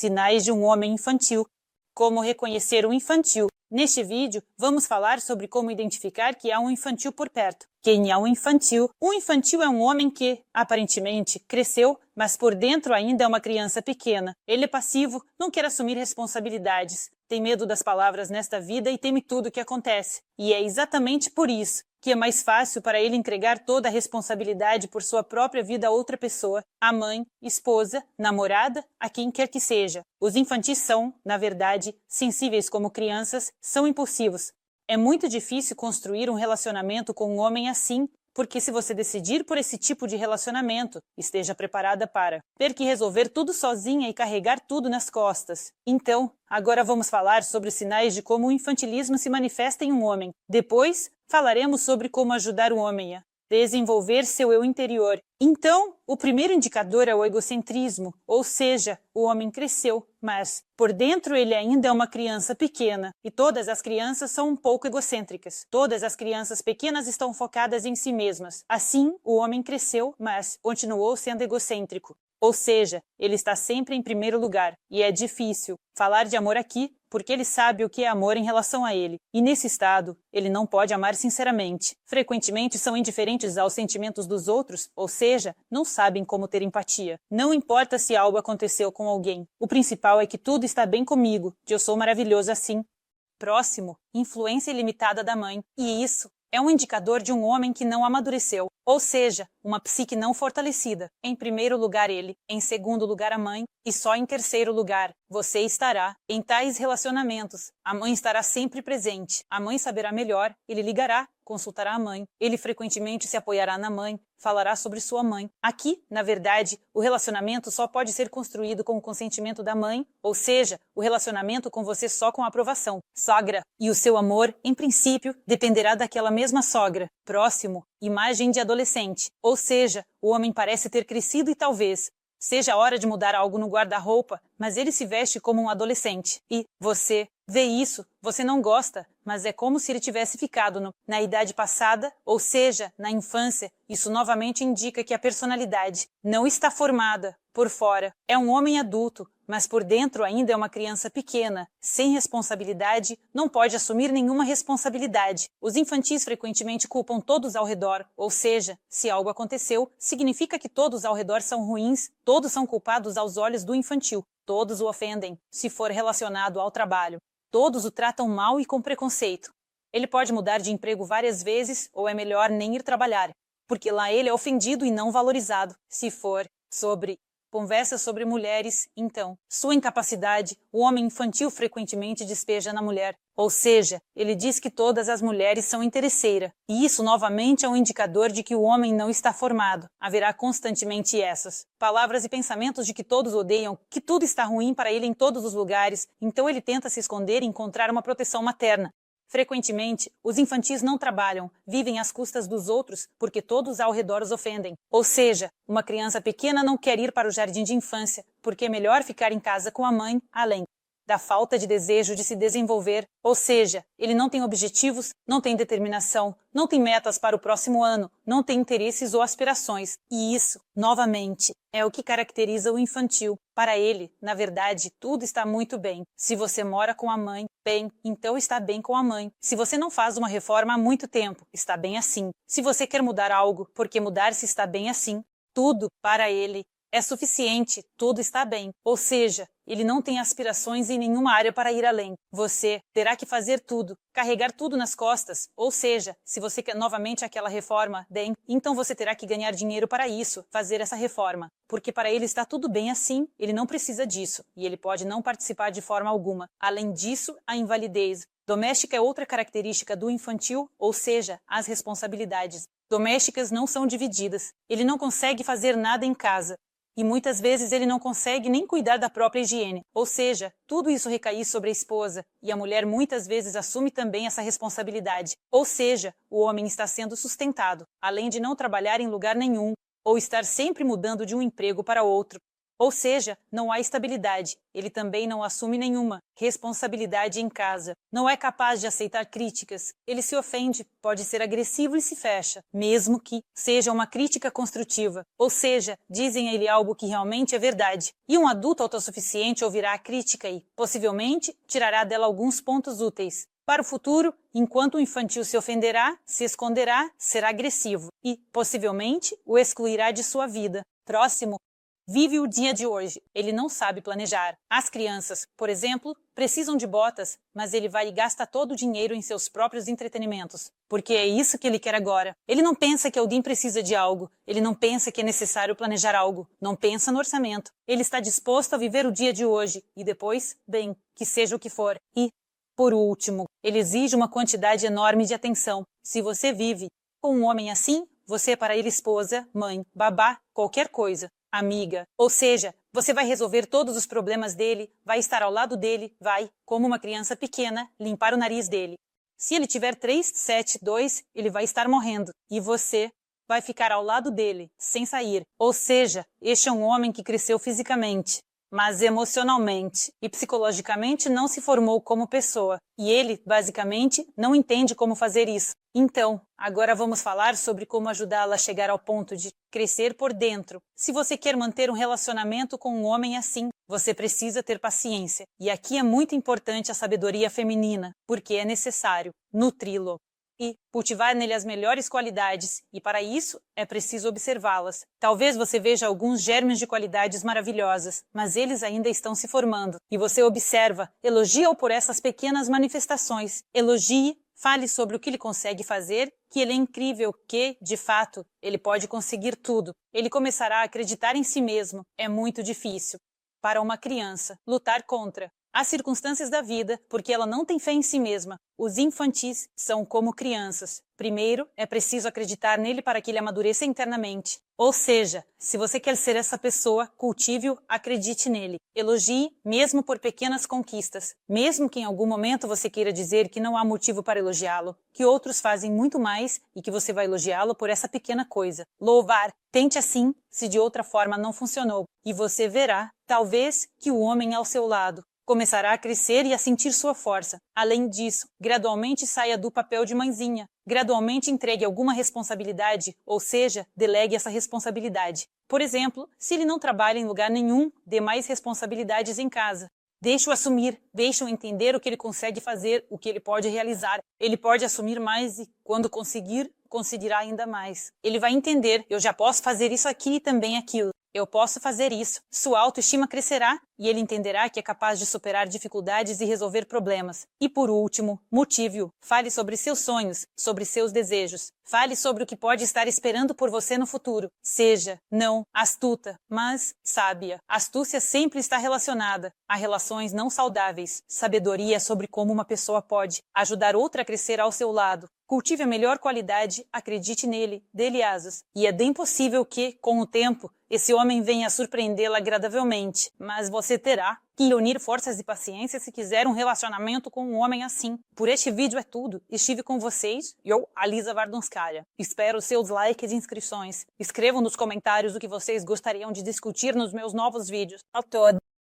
Sinais de um homem infantil. Como reconhecer um infantil? Neste vídeo, vamos falar sobre como identificar que há um infantil por perto. Quem é um infantil? Um infantil é um homem que, aparentemente, cresceu, mas por dentro ainda é uma criança pequena. Ele é passivo, não quer assumir responsabilidades, tem medo das palavras nesta vida e teme tudo o que acontece. E é exatamente por isso que é mais fácil para ele entregar toda a responsabilidade por sua própria vida a outra pessoa, a mãe, esposa, namorada, a quem quer que seja. Os infantis são, na verdade, sensíveis como crianças, são impulsivos. É muito difícil construir um relacionamento com um homem assim, porque se você decidir por esse tipo de relacionamento, esteja preparada para ter que resolver tudo sozinha e carregar tudo nas costas. Então, agora vamos falar sobre os sinais de como o infantilismo se manifesta em um homem. Depois, falaremos sobre como ajudar o homem a desenvolver seu eu interior. Então, o primeiro indicador é o egocentrismo, ou seja, o homem cresceu, mas por dentro ele ainda é uma criança pequena. E todas as crianças são um pouco egocêntricas. Todas as crianças pequenas estão focadas em si mesmas. Assim, o homem cresceu, mas continuou sendo egocêntrico. Ou seja, ele está sempre em primeiro lugar. E é difícil falar de amor aqui, porque ele sabe o que é amor em relação a ele. E nesse estado, ele não pode amar sinceramente. Frequentemente são indiferentes aos sentimentos dos outros, ou seja, não sabem como ter empatia. Não importa se algo aconteceu com alguém. O principal é que tudo está bem comigo, que eu sou maravilhoso assim. Próximo, influência ilimitada da mãe. E isso é um indicador de um homem que não amadureceu, ou seja, uma psique não fortalecida. Em primeiro lugar ele, em segundo lugar a mãe, e só em terceiro lugar, você estará. Em tais relacionamentos, a mãe estará sempre presente. A mãe saberá melhor, ele ligará, consultará a mãe, ele frequentemente se apoiará na mãe, falará sobre sua mãe. Aqui, na verdade, o relacionamento só pode ser construído com o consentimento da mãe, ou seja, o relacionamento com você só com a aprovação. Sogra. E o seu amor, em princípio, dependerá daquela mesma sogra. Próximo, imagem de adolescente. Ou seja, o homem parece ter crescido e talvez seja a hora de mudar algo no guarda-roupa, mas ele se veste como um adolescente. E você vê isso, você não gosta, mas é como se ele tivesse ficado na idade passada, ou seja, na infância. Isso novamente indica que a personalidade não está formada por fora. É um homem adulto, mas por dentro ainda é uma criança pequena, sem responsabilidade, não pode assumir nenhuma responsabilidade. Os infantis frequentemente culpam todos ao redor, ou seja, se algo aconteceu, significa que todos ao redor são ruins, todos são culpados aos olhos do infantil, todos o ofendem, se for relacionado ao trabalho. Todos o tratam mal e com preconceito. Ele pode mudar de emprego várias vezes ou é melhor nem ir trabalhar, porque lá ele é ofendido e não valorizado. Se for sobre conversa sobre mulheres, então, sua incapacidade, o homem infantil frequentemente despeja na mulher. Ou seja, ele diz que todas as mulheres são interesseiras. E isso novamente é um indicador de que o homem não está formado. Haverá constantemente essas palavras e pensamentos de que todos odeiam, que tudo está ruim para ele em todos os lugares, então ele tenta se esconder e encontrar uma proteção materna. Frequentemente, os infantis não trabalham, vivem às custas dos outros porque todos ao redor os ofendem. Ou seja, uma criança pequena não quer ir para o jardim de infância porque é melhor ficar em casa com a mãe, além da falta de desejo de se desenvolver, ou seja, ele não tem objetivos, não tem determinação, não tem metas para o próximo ano, não tem interesses ou aspirações. E isso, novamente, é o que caracteriza o infantil. Para ele, na verdade, tudo está muito bem. Se você mora com a mãe, bem, então está bem com a mãe. Se você não faz uma reforma há muito tempo, está bem assim. Se você quer mudar algo, porque mudar-se está bem assim. Tudo, para ele, é suficiente, tudo está bem. Ou seja, ele não tem aspirações em nenhuma área para ir além. Você terá que fazer tudo, carregar tudo nas costas. Ou seja, se você quer novamente aquela reforma, bem, então você terá que ganhar dinheiro para isso, fazer essa reforma. Porque para ele está tudo bem assim, ele não precisa disso. E ele pode não participar de forma alguma. Além disso, a invalidez doméstica é outra característica do infantil, ou seja, as responsabilidades domésticas não são divididas. Ele não consegue fazer nada em casa. E muitas vezes ele não consegue nem cuidar da própria higiene. Ou seja, tudo isso recai sobre a esposa, e a mulher muitas vezes assume também essa responsabilidade. Ou seja, o homem está sendo sustentado, além de não trabalhar em lugar nenhum, ou estar sempre mudando de um emprego para outro. Ou seja, não há estabilidade. Ele também não assume nenhuma responsabilidade em casa. Não é capaz de aceitar críticas. Ele se ofende, pode ser agressivo e se fecha, mesmo que seja uma crítica construtiva. Ou seja, dizem a ele algo que realmente é verdade. E um adulto autossuficiente ouvirá a crítica e, possivelmente, tirará dela alguns pontos úteis. Para o futuro, enquanto o infantil se ofenderá, se esconderá, será agressivo e, possivelmente, o excluirá de sua vida. Próximo. Vive o dia de hoje. Ele não sabe planejar. As crianças, por exemplo, precisam de botas, mas ele vai e gasta todo o dinheiro em seus próprios entretenimentos, porque é isso que ele quer agora. Ele não pensa que alguém precisa de algo. Ele não pensa que é necessário planejar algo. Não pensa no orçamento. Ele está disposto a viver o dia de hoje e depois, bem, que seja o que for. E, por último, ele exige uma quantidade enorme de atenção. Se você vive com um homem assim, você é para ele esposa, mãe, babá, qualquer coisa. Amiga, ou seja, você vai resolver todos os problemas dele, vai estar ao lado dele, vai, como uma criança pequena, limpar o nariz dele. Se ele tiver 3, 7, 2, ele vai estar morrendo, e você vai ficar ao lado dele, sem sair. Ou seja, este é um homem que cresceu fisicamente, mas emocionalmente e psicologicamente não se formou como pessoa, e ele, basicamente, não entende como fazer isso. Então, agora vamos falar sobre como ajudá-la a chegar ao ponto de crescer por dentro. Se você quer manter um relacionamento com um homem assim, você precisa ter paciência. E aqui é muito importante a sabedoria feminina, porque é necessário nutri-lo e cultivar nele as melhores qualidades, e para isso é preciso observá-las. Talvez você veja alguns germes de qualidades maravilhosas, mas eles ainda estão se formando, e você observa, elogia-o por essas pequenas manifestações, elogie, fale sobre o que ele consegue fazer, que ele é incrível, que, de fato, ele pode conseguir tudo. Ele começará a acreditar em si mesmo. É muito difícil para uma criança lutar contra as circunstâncias da vida, porque ela não tem fé em si mesma. Os infantis são como crianças. Primeiro, é preciso acreditar nele para que ele amadureça internamente. Ou seja, se você quer ser essa pessoa, cultive-o, acredite nele. Elogie, mesmo por pequenas conquistas. Mesmo que em algum momento você queira dizer que não há motivo para elogiá-lo, que outros fazem muito mais e que você vai elogiá-lo por essa pequena coisa. Louvar. Tente assim, se de outra forma não funcionou. E você verá, talvez, que o homem ao seu lado começará a crescer e a sentir sua força. Além disso, gradualmente saia do papel de mãezinha. Gradualmente entregue alguma responsabilidade, ou seja, delegue essa responsabilidade. Por exemplo, se ele não trabalha em lugar nenhum, dê mais responsabilidades em casa. Deixe-o assumir, deixe-o entender o que ele consegue fazer, o que ele pode realizar. Ele pode assumir mais e, quando conseguirá ainda mais. Ele vai entender, eu já posso fazer isso aqui e também aquilo. Eu posso fazer isso. Sua autoestima crescerá e ele entenderá que é capaz de superar dificuldades e resolver problemas. E por último, motive-o. Fale sobre seus sonhos, sobre seus desejos. Fale sobre o que pode estar esperando por você no futuro. Seja, não, astuta, mas sábia. Astúcia sempre está relacionada a relações não saudáveis. Sabedoria sobre como uma pessoa pode ajudar outra a crescer ao seu lado. Cultive a melhor qualidade, acredite nele, dê-lhe asas. E é bem possível que, com o tempo, esse homem venha a surpreendê-la agradavelmente. Mas você terá que unir forças e paciência se quiser um relacionamento com um homem assim. Por este vídeo é tudo. Estive com vocês, eu, Alisa Vardonskaya. Espero seus likes e inscrições. Escrevam nos comentários o que vocês gostariam de discutir nos meus novos vídeos. A todos.